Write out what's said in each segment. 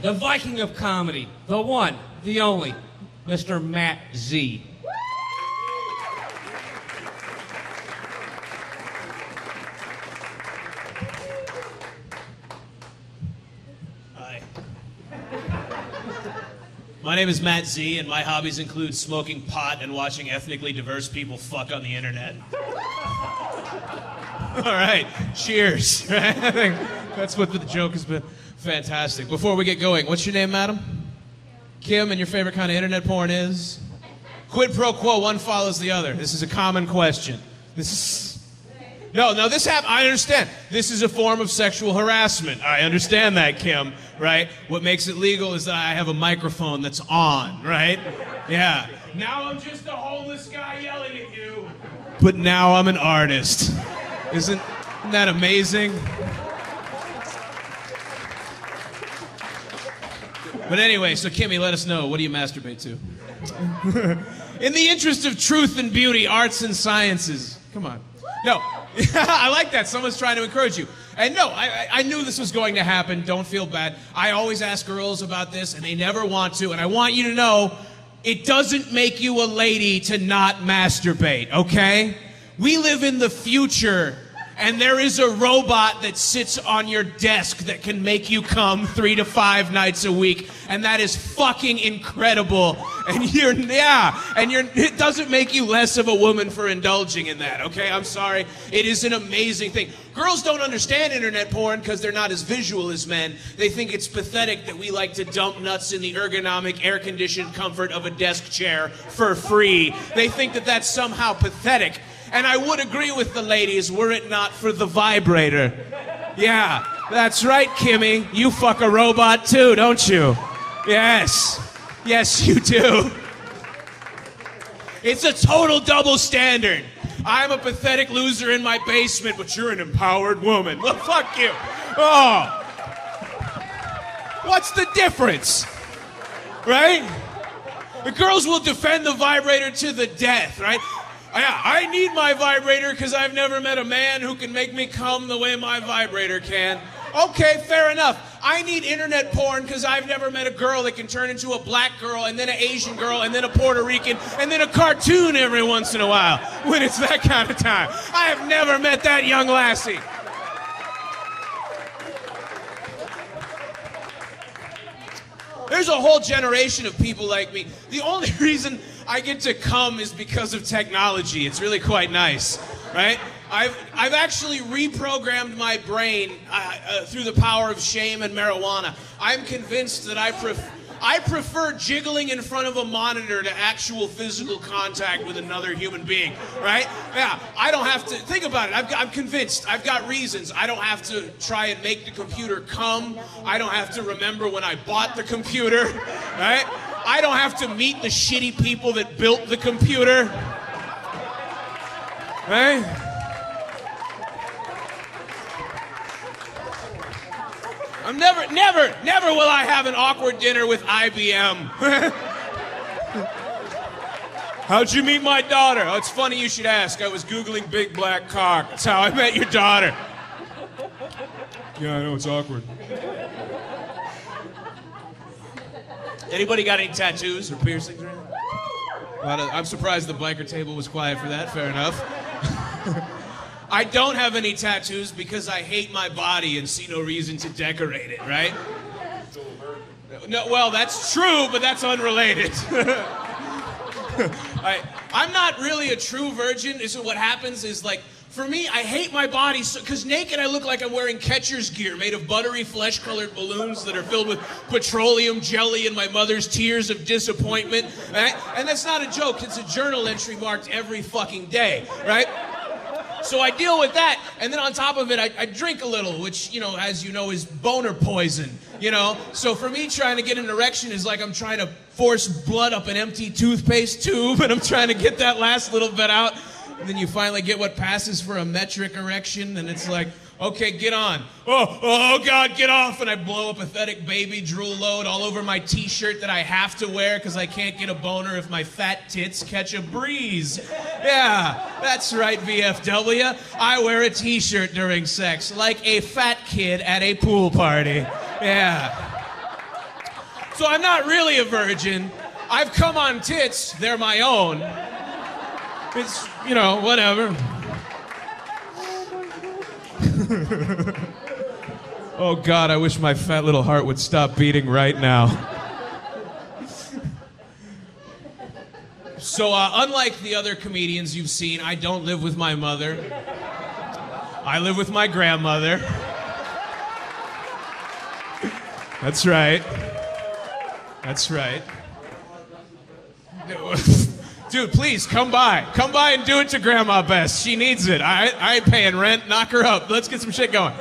the Viking of comedy, the one, the only, Mr. Mat Zee. Hi. My name is Mat Zee, and my hobbies include smoking pot and watching ethnically diverse people fuck on the internet. All right, cheers. I think that's what the joke has been. Fantastic. Before we get going, what's your name, madam? Kim, and your favorite kind of internet porn is? Quid pro quo, one follows the other. This is a common question. No, I understand. This is a form of sexual harassment. I understand that, Kim, right? What makes it legal is that I have a microphone that's on, right? Yeah. Now I'm just a homeless guy yelling at you. But now I'm an artist. Isn't that amazing? But anyway, so Kimmy, let us know. What do you masturbate to? In the interest of truth and beauty, arts and sciences. Come on. No. I like that. Someone's trying to encourage you. And no, I knew this was going to happen. Don't feel bad. I always ask girls about this, and they never want to. And I want you to know, it doesn't make you a lady to not masturbate, okay? We live in the future, and there is a robot that sits on your desk that can make you come 3 to 5 nights a week, and that is fucking incredible. And it doesn't make you less of a woman for indulging in that, okay? I'm sorry. It is an amazing thing. Girls don't understand internet porn because they're not as visual as men. They think it's pathetic that we like to dump nuts in the ergonomic, air-conditioned comfort of a desk chair for free. They think that that's somehow pathetic. And I would agree with the ladies were it not for the vibrator. Yeah, that's right, Kimmy. You fuck a robot too, don't you? Yes. Yes, you do. It's a total double standard. I'm a pathetic loser in my basement, but you're an empowered woman. Well, fuck you. Oh. What's the difference? Right? The girls will defend the vibrator to the death, right? Yeah, I need my vibrator because I've never met a man who can make me come the way my vibrator can. Okay, fair enough. I need internet porn because I've never met a girl that can turn into a black girl and then an Asian girl and then a Puerto Rican and then a cartoon every once in a while when it's that kind of time. I have never met that young lassie. There's a whole generation of people like me. The only reason I get to come is because of technology. It's really quite nice, right? I've actually reprogrammed my brain through the power of shame and marijuana. I'm convinced that I prefer jiggling in front of a monitor to actual physical contact with another human being, right? Yeah, I don't have to, think about it, I'm convinced, I've got reasons. I don't have to try and make the computer come. I don't have to remember when I bought the computer, right? I don't have to meet the shitty people that built the computer, right? I'm never will I have an awkward dinner with IBM. How'd you meet my daughter? Oh, it's funny you should ask. I was Googling big black cock. That's how I met your daughter. Yeah, I know, it's awkward. Anybody got any tattoos or piercings or anything? I'm surprised the biker table was quiet for that. Fair enough. I don't have any tattoos because I hate my body and see no reason to decorate it, right? No, well, that's true, but that's unrelated. I'm not really a true virgin. So what happens is, like, for me, I hate my body because naked I look like I'm wearing catcher's gear made of buttery flesh-colored balloons that are filled with petroleum jelly and my mother's tears of disappointment, right? And that's not a joke. It's a journal entry marked every fucking day, right? So I deal with that, and then on top of it, I drink a little, which, you know, as you know, is boner poison, you know? So for me, trying to get an erection is like I'm trying to force blood up an empty toothpaste tube, and I'm trying to get that last little bit out, and then you finally get what passes for a metric erection, and it's like, okay, get on. Oh, God, get off. And I blow a pathetic baby drool load all over my t-shirt that I have to wear because I can't get a boner if my fat tits catch a breeze. Yeah, that's right, VFW. I wear a t-shirt during sex like a fat kid at a pool party. Yeah. So I'm not really a virgin. I've come on tits. They're my own. It's, whatever. Oh, God, I wish my fat little heart would stop beating right now. So, unlike the other comedians you've seen, I don't live with my mother. I live with my grandmother. That's right. That's right. Dude, please, come by. Come by and do it to Grandma Bess. She needs it. I ain't paying rent. Knock her up. Let's get some shit going.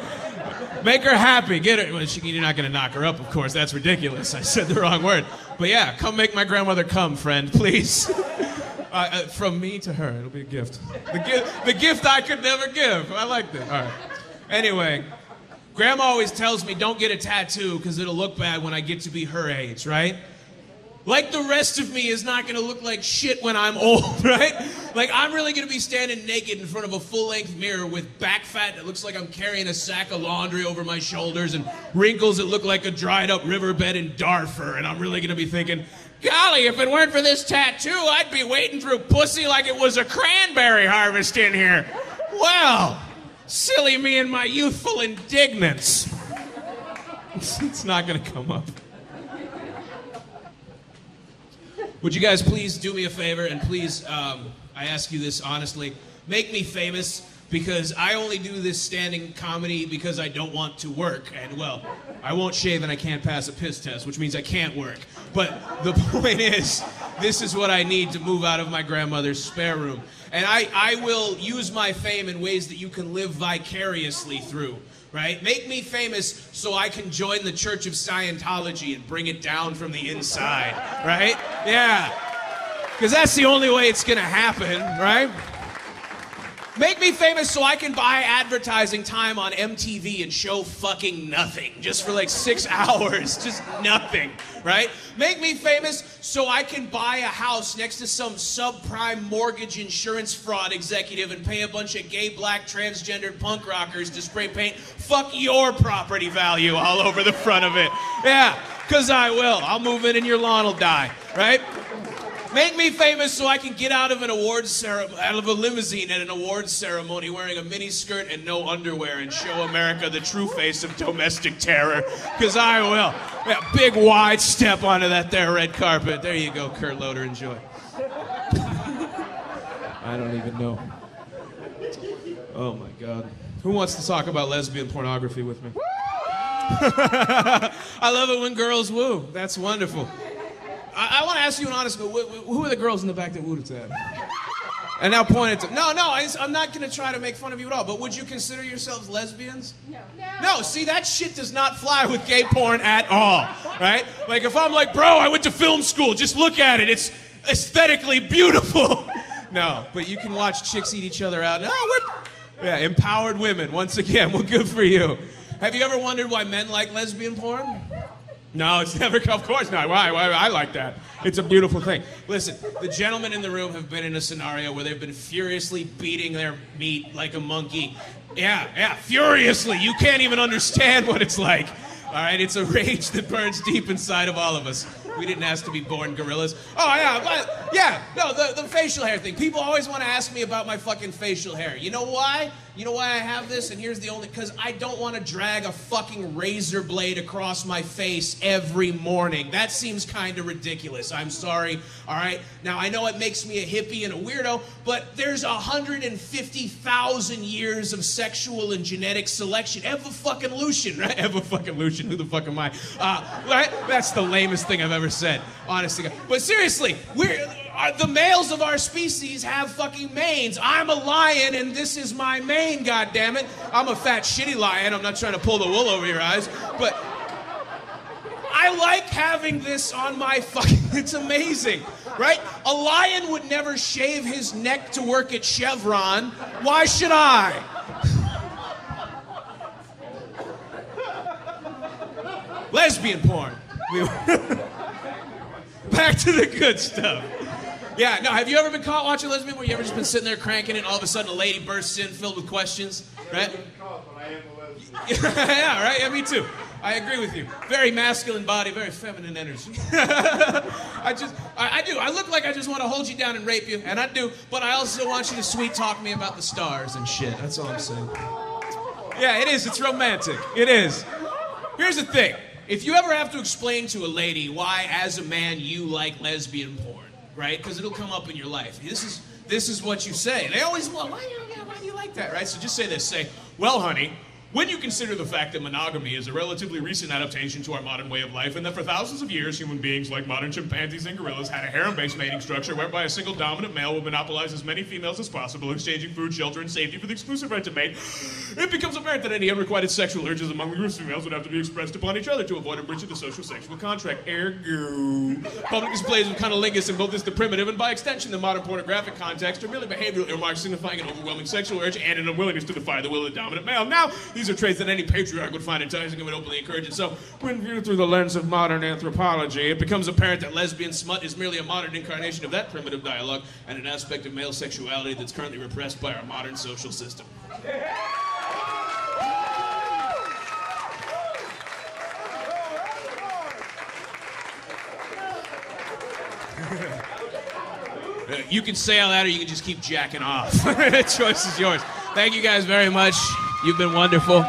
Make her happy. Get her. Well, you're not going to knock her up, of course. That's ridiculous. I said the wrong word. But yeah, come make my grandmother come, friend, please. From me to her. It'll be a gift. The gift I could never give. I like that. All right. Anyway, Grandma always tells me don't get a tattoo because it'll look bad when I get to be her age, right? Like the rest of me is not going to look like shit when I'm old, right? Like I'm really going to be standing naked in front of a full-length mirror with back fat that looks like I'm carrying a sack of laundry over my shoulders and wrinkles that look like a dried-up riverbed in Darfur. And I'm really going to be thinking, golly, if it weren't for this tattoo, I'd be wading through pussy like it was a cranberry harvest in here. Well, silly me and my youthful indignance. It's not going to come up. Would you guys please do me a favor and please, I ask you this honestly, make me famous because I only do this standing comedy because I don't want to work. And well, I won't shave and I can't pass a piss test, which means I can't work. But the point is, this is what I need to move out of my grandmother's spare room. And I will use my fame in ways that you can live vicariously through. Right? Make me famous so I can join the Church of Scientology and bring it down from the inside. Right? Yeah. Because that's the only way it's going to happen, right? Make me famous so I can buy advertising time on MTV and show fucking nothing. Just for like 6 hours. Just nothing. Right? Make me famous so I can buy a house next to some subprime mortgage insurance fraud executive and pay a bunch of gay, black, transgendered punk rockers to spray paint fuck your property value all over the front of it. Yeah, because I will. I'll move in and your lawn will die. Right? Make me famous so I can get out of out of a limousine at an awards ceremony wearing a mini skirt and no underwear and show America the true face of domestic terror. Because I will. Yeah, big wide step onto that there red carpet. There you go, Kurt Loder. Enjoy. I don't even know. Oh my God. Who wants to talk about lesbian pornography with me? I love it when girls woo. That's wonderful. I want to ask you an honest, who are the girls in the back that wooed at that? And now point it to... No, I'm not going to try to make fun of you at all, but would you consider yourselves lesbians? No, see, that shit does not fly with gay porn at all, right? Like, if I'm like, bro, I went to film school, just look at it, it's aesthetically beautiful. No, but you can watch chicks eat each other out. Yeah, empowered women, once again, well, good for you. Have you ever wondered why men like lesbian porn? No, it's never, of course not. Why? I like that. It's a beautiful thing. Listen, the gentlemen in the room have been in a scenario where they've been furiously beating their meat like a monkey. Yeah, furiously. You can't even understand what it's like. All right, it's a rage that burns deep inside of all of us. We didn't ask to be born gorillas. Oh, yeah, the facial hair thing. People always want to ask me about my fucking facial hair. You know why? You know why I have this? And here's the only... Because I don't want to drag a fucking razor blade across my face every morning. That seems kind of ridiculous. I'm sorry, all right? Now, I know it makes me a hippie and a weirdo, but there's 150,000 years of sexual and genetic selection. Evolution, right? Evolution, who the fuck am I? Right? That's the lamest thing I've ever said, honestly. But seriously, the males of our species have fucking manes. I'm a lion, and this is my mane, goddammit. I'm a fat, shitty lion. I'm not trying to pull the wool over your eyes, but I like having this on my fucking... It's amazing, right? A lion would never shave his neck to work at Chevron. Why should I? Lesbian porn. Back to the good stuff. Yeah, no, have you ever been caught watching lesbian where you ever just been sitting there cranking it and all of a sudden a lady bursts in filled with questions, right? I am a lesbian. Yeah, right? Yeah, me too. I agree with you. Very masculine body, very feminine energy. I do. I look like I just want to hold you down and rape you, and I do, but I also want you to sweet talk me about the stars and shit. That's all I'm saying. Yeah, it is. It's romantic. It is. Here's the thing. If you ever have to explain to a lady why, as a man, you like lesbian porn, right? Because it'll come up in your life. This is what you say. They always, well, why do you like that, right? So just say this. Say, well, honey, when you consider the fact that monogamy is a relatively recent adaptation to our modern way of life, and that for thousands of years, human beings like modern chimpanzees and gorillas had a harem-based mating structure whereby a single dominant male would monopolize as many females as possible, exchanging food, shelter, and safety for the exclusive right to mate, it becomes apparent that any unrequited sexual urges among the groups of females would have to be expressed upon each other to avoid a breach of the social sexual contract. Ergo, public displays of cunnilingus in both the primitive and, by extension, the modern pornographic context are merely behavioral earmarks signifying an overwhelming sexual urge and an unwillingness to defy the will of the dominant male. Now, these are traits that any patriarch would find enticing and would openly encourage it. So, when viewed through the lens of modern anthropology, it becomes apparent that lesbian smut is merely a modern incarnation of that primitive dialogue and an aspect of male sexuality that's currently repressed by our modern social system. You can say all that or you can just keep jacking off. The choice is yours. Thank you guys very much. You've been wonderful.